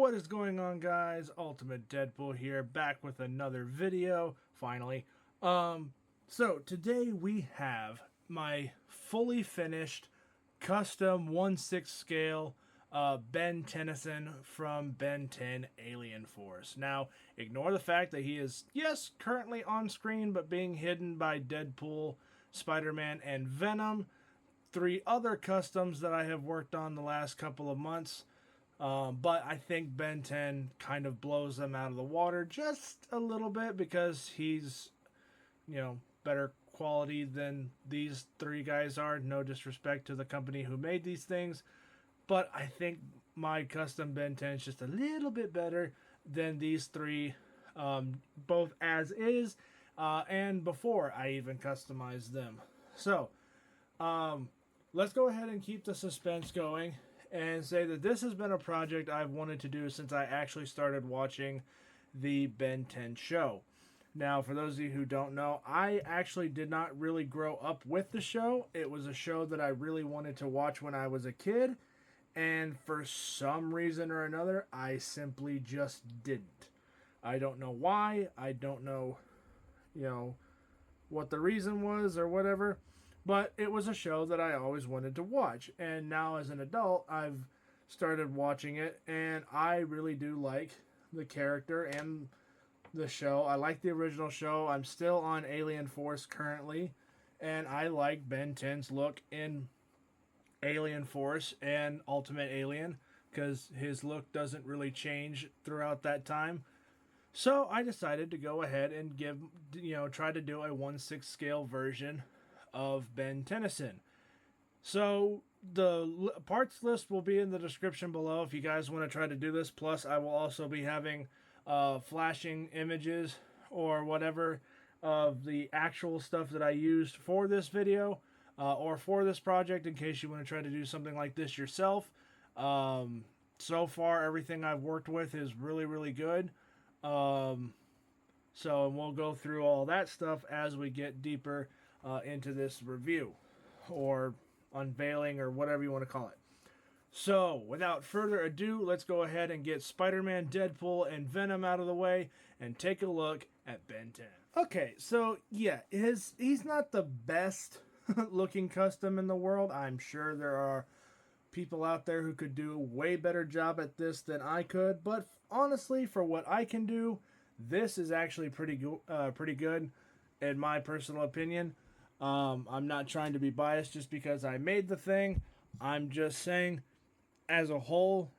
What is going on, guys? Ultimate Deadpool here, back with another video, finally. So today we have my fully finished custom 1/6 scale Ben Tennyson from Ben 10 Alien Force. Now, ignore the fact that he is, yes, currently on screen, but being hidden by Deadpool, Spider-Man, and Venom. Three other customs that I have worked on the last couple of months. But I think Ben 10 kind of blows them out of the water just a little bit because he's, better quality than these three guys are. No disrespect to the company who made these things. But I think my custom Ben 10 is just a little bit better than these three, both as is and before I even customized them. So, let's go ahead and keep the suspense going and say that this has been a project I've wanted to do since I actually started watching the Ben 10 show. Now, for those of you who don't know, I actually did not really grow up with the show. It was a show that I really wanted to watch when I was a kid, and for some reason or another, I simply just didn't. I don't know why. I don't know, what the reason was or whatever. But it was a show that I always wanted to watch. And now as an adult, I've started watching it. And I really do like the character and the show. I like the original show. I'm still on Alien Force currently. And I like Ben 10's look in Alien Force and Ultimate Alien. Because his look doesn't really change throughout that time. So I decided to go ahead and try to do a 1/6 scale version of Ben Tennyson. So the parts list will be in the description below if you guys want to try to do this. Plus, I will also be having flashing images or whatever of the actual stuff that I used for this video or for this project in case you want to try to do something like this yourself. So far, everything I've worked with is really, really good. So we'll go through all that stuff as we get deeper into this review or unveiling or whatever you want to call it. So, without further ado, let's go ahead and get Spider-Man, Deadpool, and Venom out of the way and take a look at Ben 10. Okay, so yeah, he's not the best looking custom in the world. I'm sure there are people out there who could do a way better job at this than I could, but honestly, for what I can do, this is actually pretty good in my personal opinion. I'm not trying to be biased just because I made the thing. I'm just saying, as a whole,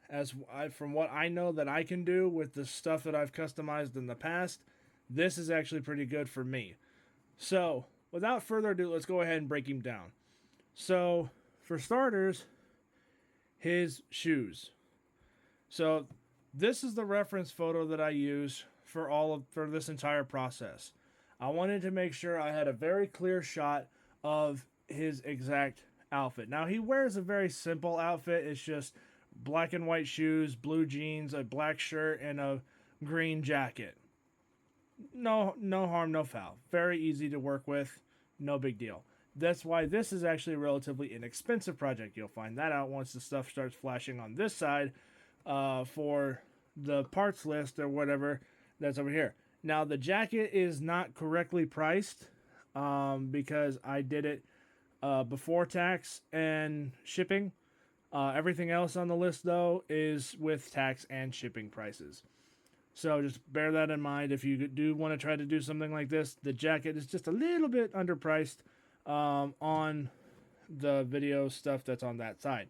from what I know that I can do with the stuff that I've customized in the past, this is actually pretty good for me. So, without further ado, let's go ahead and break him down. So, for starters, his shoes. So, this is the reference photo that I use for this entire process. I wanted to make sure I had a very clear shot of his exact outfit. Now, he wears a very simple outfit. It's just black and white shoes, blue jeans, a black shirt, and a green jacket. No harm, no foul. Very easy to work with. No big deal. That's why this is actually a relatively inexpensive project. You'll find that out once the stuff starts flashing on this side for the parts list or whatever that's over here. Now, the jacket is not correctly priced because I did it before tax and shipping. Everything else on the list, though, is with tax and shipping prices. So just bear that in mind. If you do want to try to do something like this, the jacket is just a little bit underpriced on the video stuff that's on that side.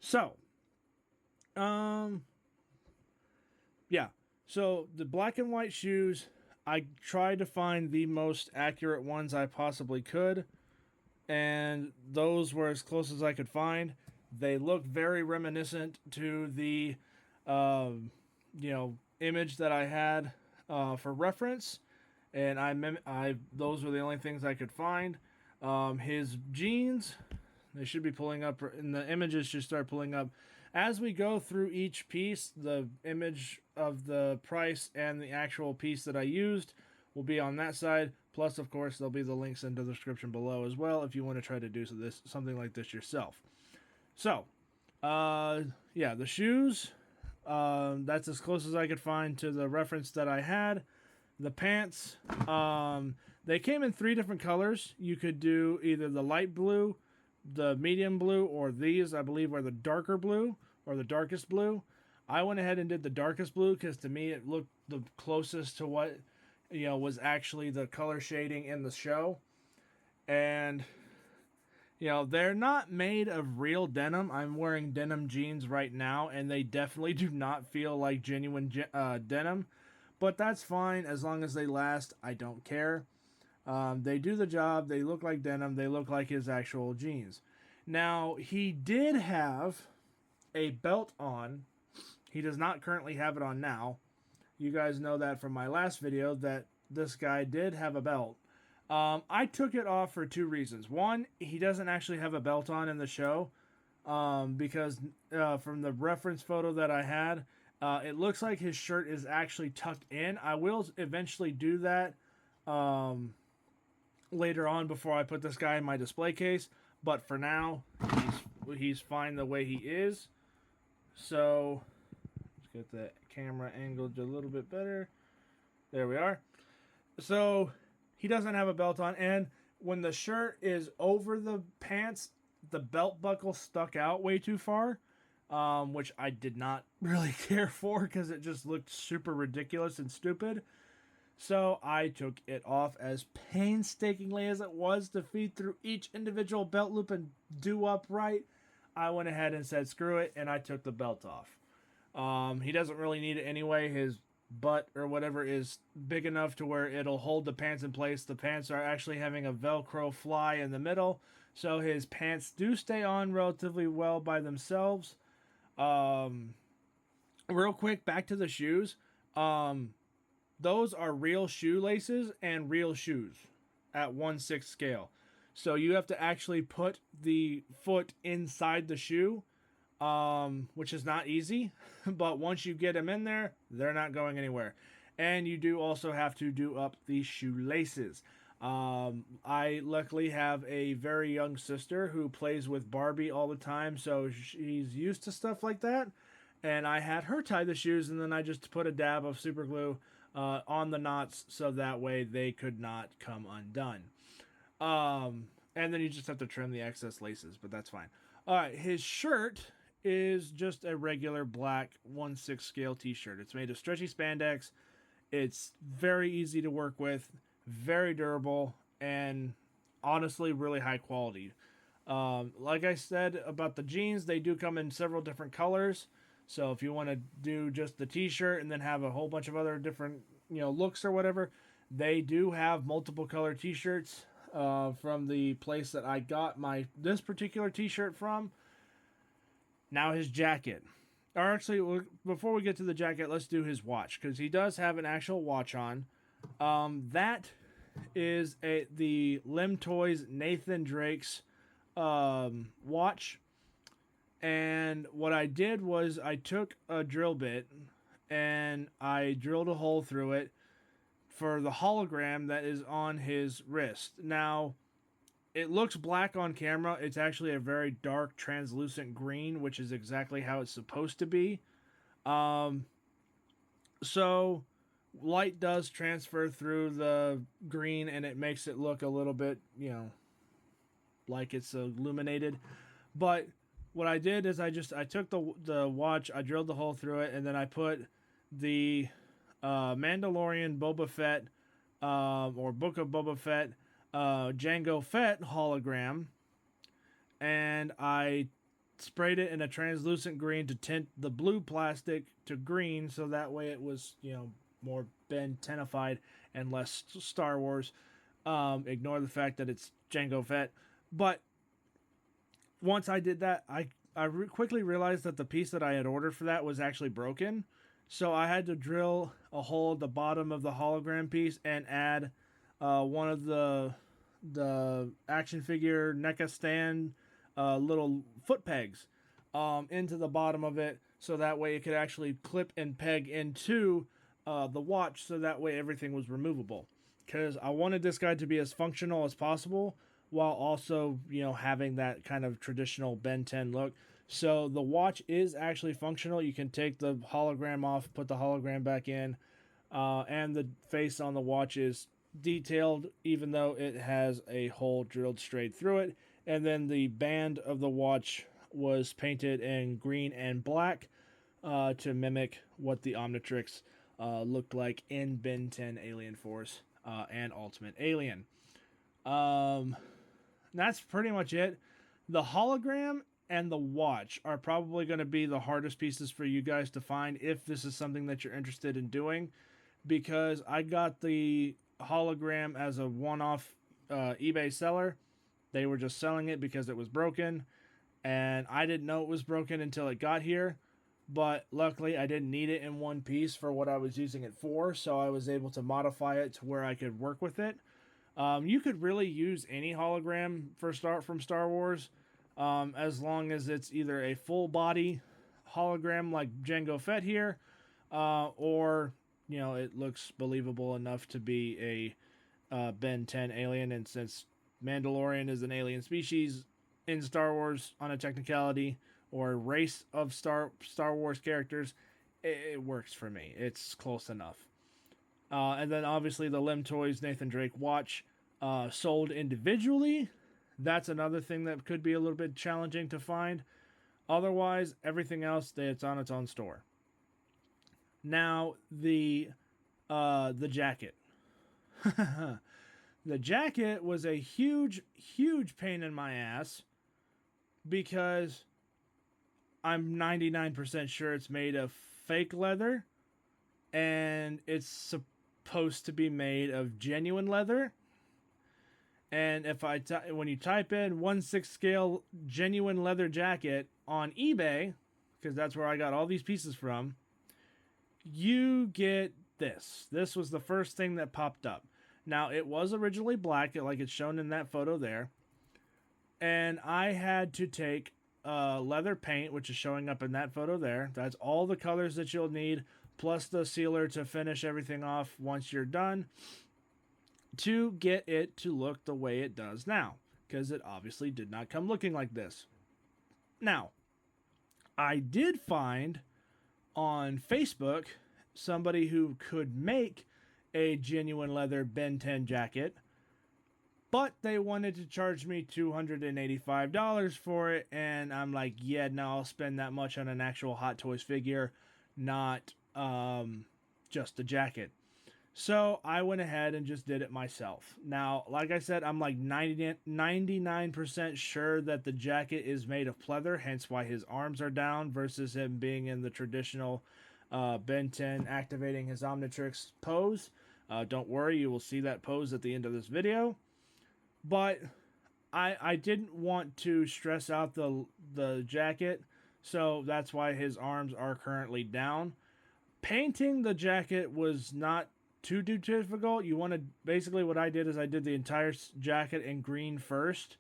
So, yeah. So the black and white shoes, I tried to find the most accurate ones I possibly could, and those were as close as I could find. They look very reminiscent to the, image that I had for reference, and those were the only things I could find. His jeans, they should be pulling up, and the images should start pulling up. As we go through each piece, the image of the price and the actual piece that I used will be on that side. Plus, of course, there'll be the links in the description below as well if you want to try to do something like this yourself. So, yeah, the shoes, That's as close as I could find to the reference that I had. The pants, they came in 3 different colors. You could do either the light blue, the medium blue, or these, I believe, are the darker blue or the darkest blue. I went ahead and did the darkest blue because to me it looked the closest to what was actually the color shading in the show. And they're not made of real denim. I'm wearing denim jeans right now, and they definitely do not feel like genuine denim. But that's fine as long as they last. I don't care. They do the job. They look like denim. They look like his actual jeans. Now, he did have a belt on. He does not currently have it on now. You guys know that from my last video that this guy did have a belt. I took it off for 2 reasons. One, he doesn't actually have a belt on in the show because from the reference photo that I had, it looks like his shirt is actually tucked in. I will eventually do that later on before I put this guy in my display case. But for now, he's fine the way he is. So let's get the camera angled a little bit better. There we are. So he doesn't have a belt on, and when the shirt is over the pants, the belt buckle stuck out way too far, which I did not really care for because it just looked super ridiculous and stupid. So I took it off as painstakingly as it was to feed through each individual belt loop and do up right. I went ahead and said screw it, and I took the belt off. He doesn't really need it anyway. His butt or whatever is big enough to where it'll hold the pants in place. The pants are actually having a Velcro fly in the middle, so his pants do stay on relatively well by themselves. Real quick, back to the shoes. Those are real shoelaces and real shoes at 1/6 scale. So you have to actually put the foot inside the shoe, which is not easy. But once you get them in there, they're not going anywhere. And you do also have to do up the shoelaces. I luckily have a very young sister who plays with Barbie all the time, so she's used to stuff like that. And I had her tie the shoes, and then I just put a dab of super glue on the knots so that way they could not come undone. And then you just have to trim the excess laces, but that's fine. All right, his shirt is just a regular black 1/6 scale t-shirt. It's made of stretchy spandex. It's very easy to work with, very durable, and honestly really high quality. Like I said about the jeans, they do come in several different colors. So if you want to do just the t-shirt and then have a whole bunch of other different, looks or whatever, they do have multiple color t-shirts from the place that I got this particular t-shirt from. Now his jacket. Or actually, before we get to the jacket, let's do his watch, because he does have an actual watch on. That is the Lim Toys Nathan Drake's watch. And what I did was I took a drill bit and I drilled a hole through it for the hologram that is on his wrist. Now, it looks black on camera. It's actually a very dark, translucent green, which is exactly how it's supposed to be. So, light does transfer through the green, and it makes it look a little bit, like it's illuminated. But what I did is I took the watch, I drilled the hole through it, and then I put the Mandalorian Boba Fett or Book of Boba Fett Jango Fett hologram, and I sprayed it in a translucent green to tint the blue plastic to green, so that way it was more Ben 10ified and less Star Wars. Ignore the fact that it's Jango Fett, but once I did that, I quickly realized that the piece that I had ordered for that was actually broken. So I had to drill a hole at the bottom of the hologram piece and add one of the action figure NECA stand little foot pegs into the bottom of it, so that way it could actually clip and peg into the watch, so that way everything was removable. Because I wanted this guy to be as functional as possible, while also, having that kind of traditional Ben 10 look. So the watch is actually functional. You can take the hologram off, put the hologram back in, and the face on the watch is detailed, even though it has a hole drilled straight through it. And then the band of the watch was painted in green and black to mimic what the Omnitrix looked like in Ben 10 Alien Force and Ultimate Alien. That's pretty much it. The hologram and the watch are probably going to be the hardest pieces for you guys to find if this is something that you're interested in doing, because I got the hologram as a one-off eBay seller. They were just selling it because it was broken, and I didn't know it was broken until it got here. But luckily, I didn't need it in one piece for what I was using it for, so I was able to modify it to where I could work with it. You could really use any hologram from Star Wars, as long as it's either a full body hologram like Jango Fett here, or it looks believable enough to be a Ben 10 alien. And since Mandalorian is an alien species in Star Wars on a technicality, or race of Star Wars characters, it works for me. It's close enough. And then obviously the Lim Toys Nathan Drake watch sold individually. That's another thing that could be a little bit challenging to find. Otherwise, everything else, it's on its own store. Now, the jacket. The jacket was a huge, huge pain in my ass because I'm 99% sure it's made of fake leather, and it's supposed to be made of genuine leather. And if when you type in 1/6 scale genuine leather jacket on eBay, because that's where I got all these pieces from, you get this. This was the first thing that popped up. Now, it was originally black, like it's shown in that photo there. And I had to take leather paint, which is showing up in that photo there. That's all the colors that you'll need, plus the sealer to finish everything off once you're done, to get it to look the way it does now, because it obviously did not come looking like this. Now, I did find on Facebook somebody who could make a genuine leather Ben 10 jacket, but they wanted to charge me $285 for it, and I'm like, yeah, no, I'll spend that much on an actual Hot Toys figure, not just a jacket. So I went ahead and just did it myself. Now, like I said, I'm like 99% sure that the jacket is made of pleather, hence why his arms are down versus him being in the traditional Ben 10 activating his Omnitrix pose. Don't worry, you will see that pose at the end of this video. But I didn't want to stress out the jacket, so that's why his arms are currently down. Painting the jacket was not too difficult. You want to, basically what I did is I did the entire jacket in green first,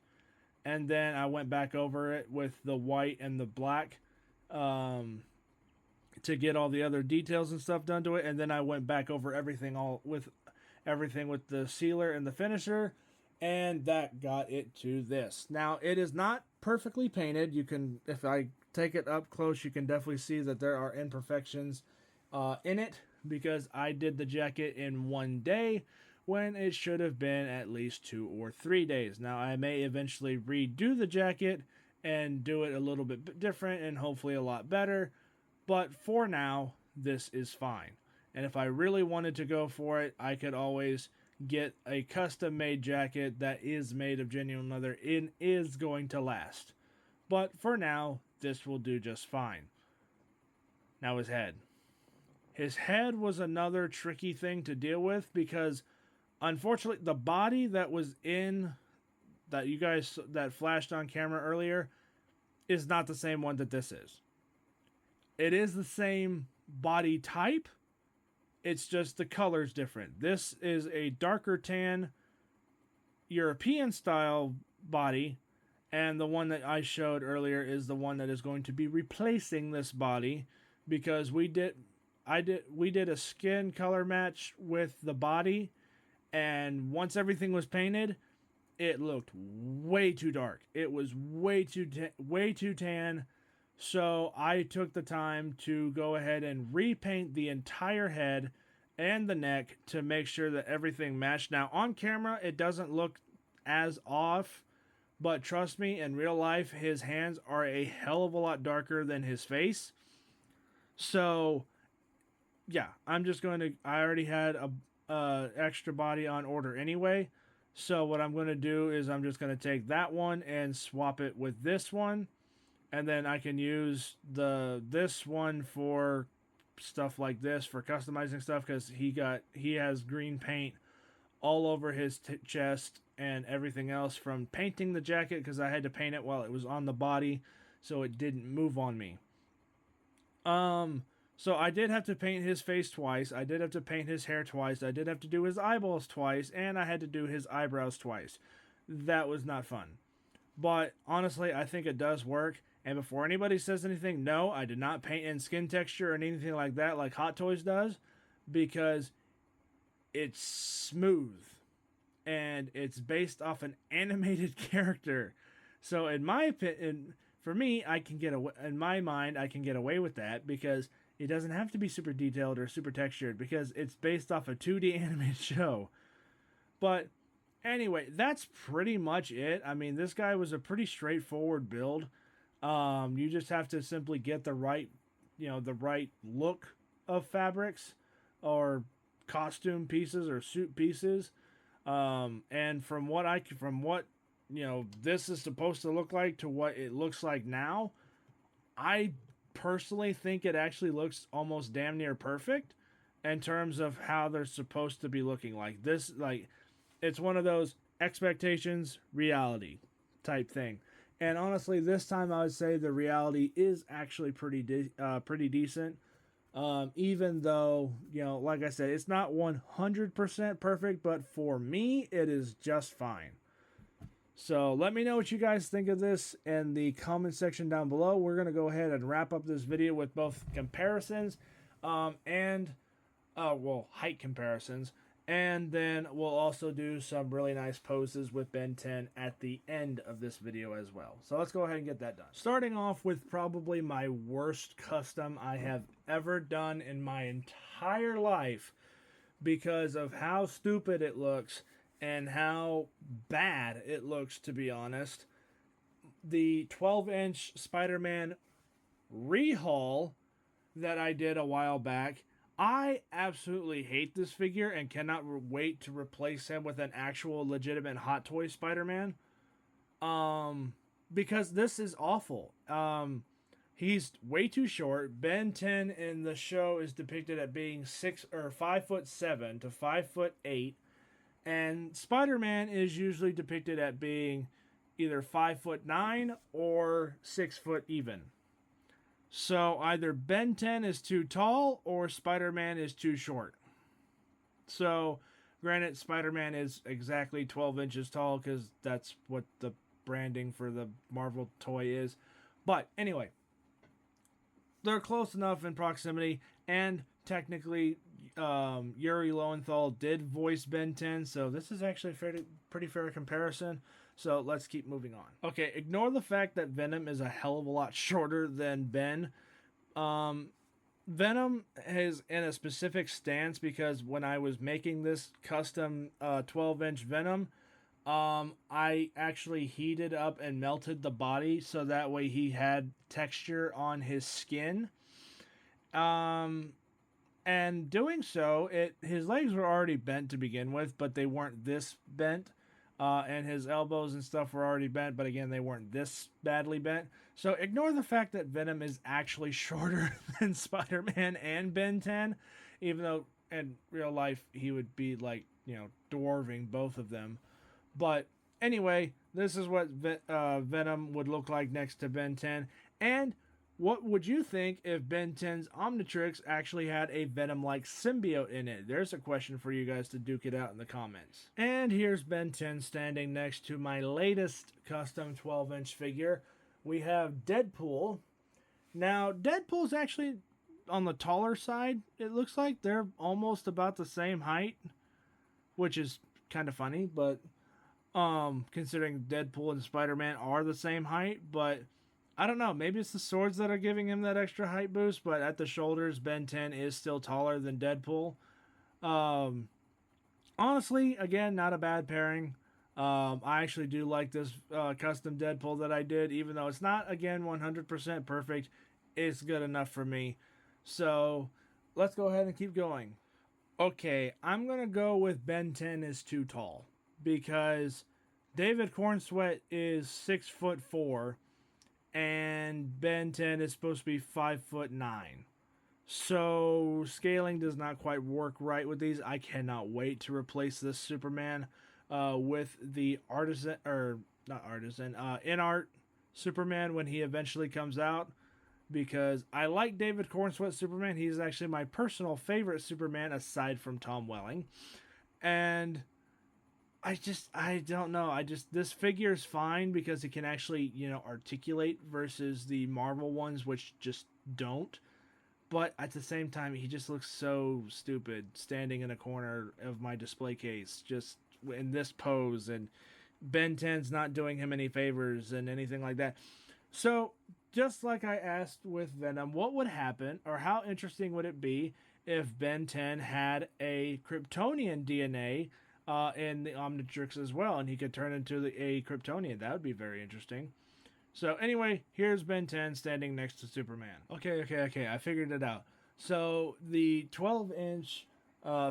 and then I went back over it with the white and the black to get all the other details and stuff done to it, and then I went back over everything with the sealer and the finisher, and that got it to this. Now, it is not perfectly painted. You can, if I take it up close, you can definitely see that there are imperfections in it, because I did the jacket in one day when it should have been at least 2 or 3 days. Now, I may eventually redo the jacket and do it a little bit different and hopefully a lot better, but for now, this is fine. And if I really wanted to go for it, I could always get a custom-made jacket that is made of genuine leather and is going to last. But for now, this will do just fine. Now his head. His head was another tricky thing to deal with, because unfortunately the body that was in that you guys that flashed on camera earlier is not the same one that this is. It is the same body type, it's just the color's different. This is a darker tan European style body, and the one that I showed earlier is the one that is going to be replacing this body, because we did a skin color match with the body, and once everything was painted, it looked way too dark. It was way too tan. So I took the time to go ahead and repaint the entire head and the neck to make sure that everything matched. Now on camera, it doesn't look as off, but trust me, in real life, his hands are a hell of a lot darker than his face. So yeah, I'm just going to. I already had a extra body on order anyway. So what I'm going to do is I'm just going to take that one and swap it with this one, and then I can use this one for stuff like this for customizing stuff because he has green paint all over his chest and everything else from painting the jacket because I had to paint it while it was on the body so it didn't move on me. So I did have to paint his face twice. I did have to paint his hair twice. I did have to do his eyeballs twice, and I had to do his eyebrows twice. That was not fun. But honestly, I think it does work. And before anybody says anything, no, I did not paint in skin texture or anything like that like Hot Toys does, because it's smooth and it's based off an animated character. So in my opinion, for me, I can get away, in my mind, I can get away with that because it doesn't have to be super detailed or super textured because it's based off a 2D animated show. But anyway, that's pretty much it. I mean, this guy was a pretty straightforward build. You just have to simply get the right, the right look of fabrics or costume pieces or suit pieces. And from what this is supposed to look like to what it looks like now, I personally think it actually looks almost damn near perfect in terms of how they're supposed to be looking. Like this, like it's one of those expectations, reality type thing. And honestly, this time I would say the reality is actually pretty decent. Even though, like I said, it's not 100% perfect, but for me, it is just fine. So let me know what you guys think of this in the comment section down below. We're going to go ahead and wrap up this video with both comparisons and height comparisons. And then we'll also do some really nice poses with Ben 10 at the end of this video as well. So let's go ahead and get that done. Starting off with probably my worst custom I have ever done in my entire life because of how stupid it looks and how bad it looks, to be honest. The 12-inch Spider-Man rehaul that I did a while back, I absolutely hate this figure and cannot wait to replace him with an actual legitimate Hot Toy Spider-Man. Because this is awful. He's way too short. Ben 10 in the show is depicted at being 5'7" to 5'8", and Spider-Man is usually depicted at being either 5'9" or 6 foot even. So either Ben 10 is too tall or Spider-Man is too short. So, granted, Spider-Man is exactly 12 inches tall because that's what the branding for the Marvel toy is. But anyway, they're close enough in proximity, and technically Yuri Lowenthal did voice Ben 10, so this is actually a pretty fair comparison. So let's keep moving on. Okay, ignore the fact that Venom is a hell of a lot shorter than Ben. Venom is in a specific stance because when I was making this custom 12-inch Venom, I actually heated up and melted the body so that way he had texture on his skin. And doing so, his legs were already bent to begin with, but they weren't this bent. And his elbows and stuff were already bent, but again, they weren't this badly bent. So ignore the fact that Venom is actually shorter than Spider-Man and Ben 10, even though in real life he would be like, dwarving both of them. But anyway, this is what Venom would look like next to Ben 10. And what would you think if Ben 10's Omnitrix actually had a Venom-like symbiote in it? There's a question for you guys to duke it out in the comments. And here's Ben 10 standing next to my latest custom 12-inch figure. We have Deadpool. Now, Deadpool's actually on the taller side. It looks like they're almost about the same height, which is kind of funny, but considering Deadpool and Spider-Man are the same height, but I don't know. Maybe it's the swords that are giving him that extra height boost, but at the shoulders, Ben 10 is still taller than Deadpool. Honestly, again, not a bad pairing. I actually do like this custom Deadpool that I did, even though it's not, again, 100% perfect. It's good enough for me. So let's go ahead and keep going. Okay, I'm going to go with Ben 10 is too tall because David Cornsweat is 6'4" and Ben 10 is supposed to be 5'9". So scaling does not quite work right with these. I cannot wait to replace this Superman with the artisan, or not artisan, in art Superman when he eventually comes out. Because I like David Cornsweat Superman. He's actually my personal favorite Superman aside from Tom Welling. And I don't know. This figure is fine because it can actually, articulate versus the Marvel ones, which just don't. But at the same time, he just looks so stupid standing in a corner of my display case, just in this pose. And Ben 10's not doing him any favors and anything like that. So, just like I asked with Venom, what would happen, or how interesting would it be if Ben 10 had a Kryptonian DNA in the Omnitrix as well, and he could turn into a Kryptonian? That would be very interesting. So anyway, here's Ben 10 standing next to Superman. Okay, I figured it out. So the 12-inch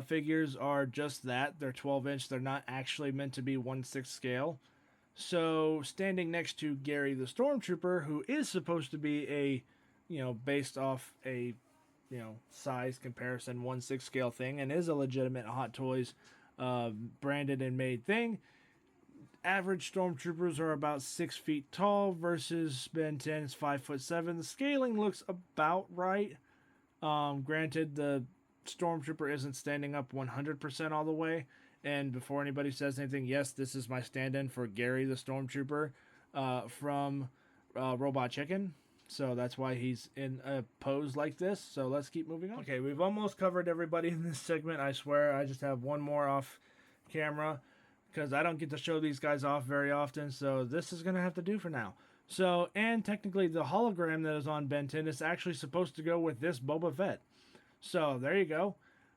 figures are just that. They're 12-inch. They're not actually meant to be 1/6 scale. So standing next to Gary the Stormtrooper, who is supposed to be a, based off a, size comparison 1/6 scale thing, and is a legitimate Hot Toys branded and made thing. Average Stormtroopers are about 6 feet tall versus Ben 10 is 5'7". The scaling looks about right. Granted, the Stormtrooper isn't standing up 100% all the way. And before anybody says anything, yes, this is my stand-in for Gary the Stormtrooper from Robot Chicken. So that's why he's in a pose like this. So let's keep moving on. Okay, we've almost covered everybody in this segment. I swear, I just have one more off camera because I don't get to show these guys off very often. So this is going to have to do for now. So, and technically the hologram that is on Ben 10 is actually supposed to go with this Boba Fett. So there you go.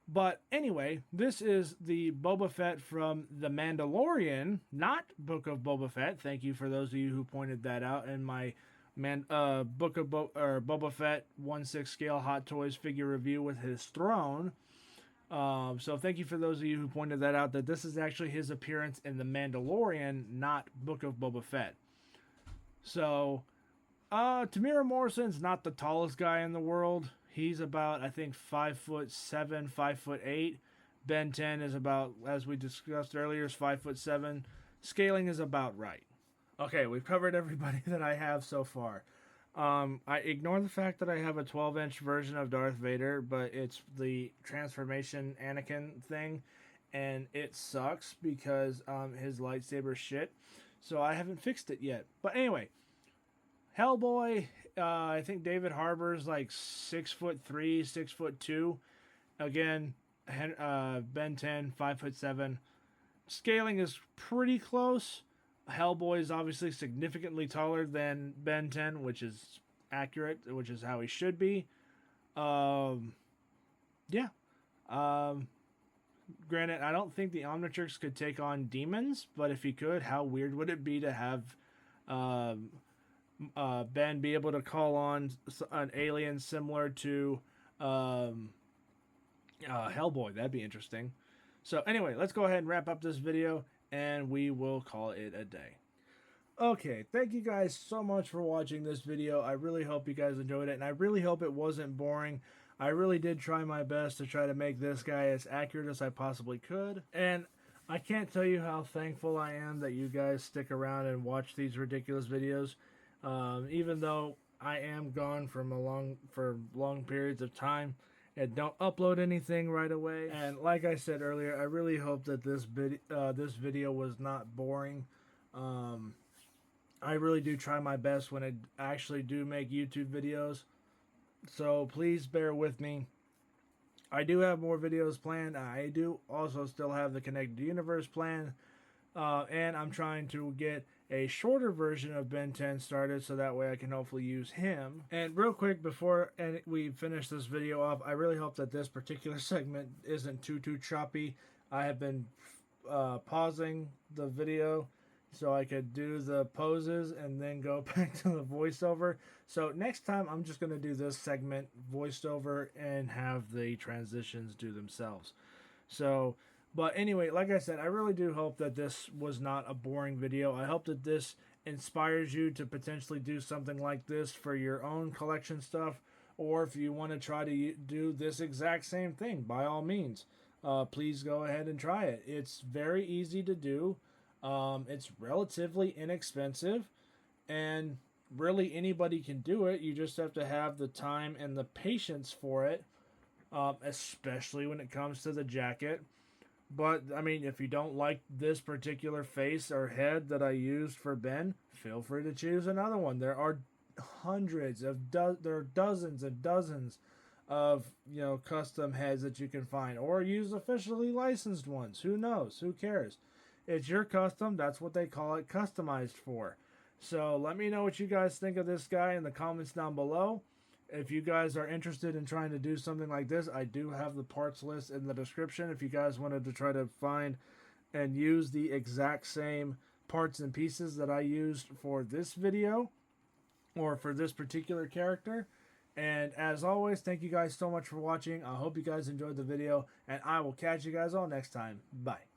But anyway, this is the Boba Fett from The Mandalorian, not Book of Boba Fett. Thank you for those of you who pointed that out in my Book of Boba Fett 1/6 scale Hot Toys figure review with his throne. So thank you for those of you who pointed that out, that this is actually his appearance in The Mandalorian, not Book of Boba Fett. So, Tamira Morrison's not the tallest guy in the world. He's about, I think, 5'7", 5'8". Ben 10 is about, as we discussed earlier, is 5'7". Scaling is about right. Okay, we've covered everybody that I have so far. I ignore the fact that I have a 12-inch version of Darth Vader, but it's the transformation Anakin thing, and it sucks because his lightsaber shit. So I haven't fixed it yet. But anyway, Hellboy, I think David Harbour's like 6'3", 6'2". Again, Ben 10, 5'7". Scaling is pretty close. Hellboy is obviously significantly taller than Ben 10, which is accurate, which is how he should be. Yeah. Granted, I don't think the Omnitrix could take on demons, but if he could, how weird would it be to have Ben be able to call on an alien similar to Hellboy? That'd be interesting. So anyway, let's go ahead and wrap up this video, and we will call it a day. Okay, thank you guys so much for watching this video. I really hope you guys enjoyed it, and I really hope it wasn't boring. I really did try my best to try to make this guy as accurate as I possibly could. And I can't tell you how thankful I am that you guys stick around and watch these ridiculous videos. Even though I am gone for long periods of time and don't upload anything right away. And like I said earlier, I really hope that this video was not boring. I really do try my best when I actually do make YouTube videos. So please bear with me. I do have more videos planned. I do also still have the Connected Universe plan. and I'm trying to get a shorter version of Ben 10 started so that way I can hopefully use him. And real quick before we finish this video up, I really hope that this particular segment isn't too choppy. I have been pausing the video so I could do the poses and then go back to the voiceover. So next time I'm just going to do this segment voiced over and have the transitions do themselves. So, but anyway, like I said, I really do hope that this was not a boring video. I hope that this inspires you to potentially do something like this for your own collection stuff, or if you want to try to do this exact same thing, by all means, please go ahead and try it. It's very easy to do. It's relatively inexpensive, and really anybody can do it. You just have to have the time and the patience for it, especially when it comes to the jacket. But, I mean, if you don't like this particular face or head that I used for Ben, feel free to choose another one. There are hundreds of, there are dozens and dozens of, custom heads that you can find. Or use officially licensed ones. Who knows? Who cares? It's your custom. That's what they call it, customized for. So let me know what you guys think of this guy in the comments down below. If you guys are interested in trying to do something like this, I do have the parts list in the description. If you guys wanted to try to find and use the exact same parts and pieces that I used for this video or for this particular character. And as always, thank you guys so much for watching. I hope you guys enjoyed the video, and I will catch you guys all next time. Bye.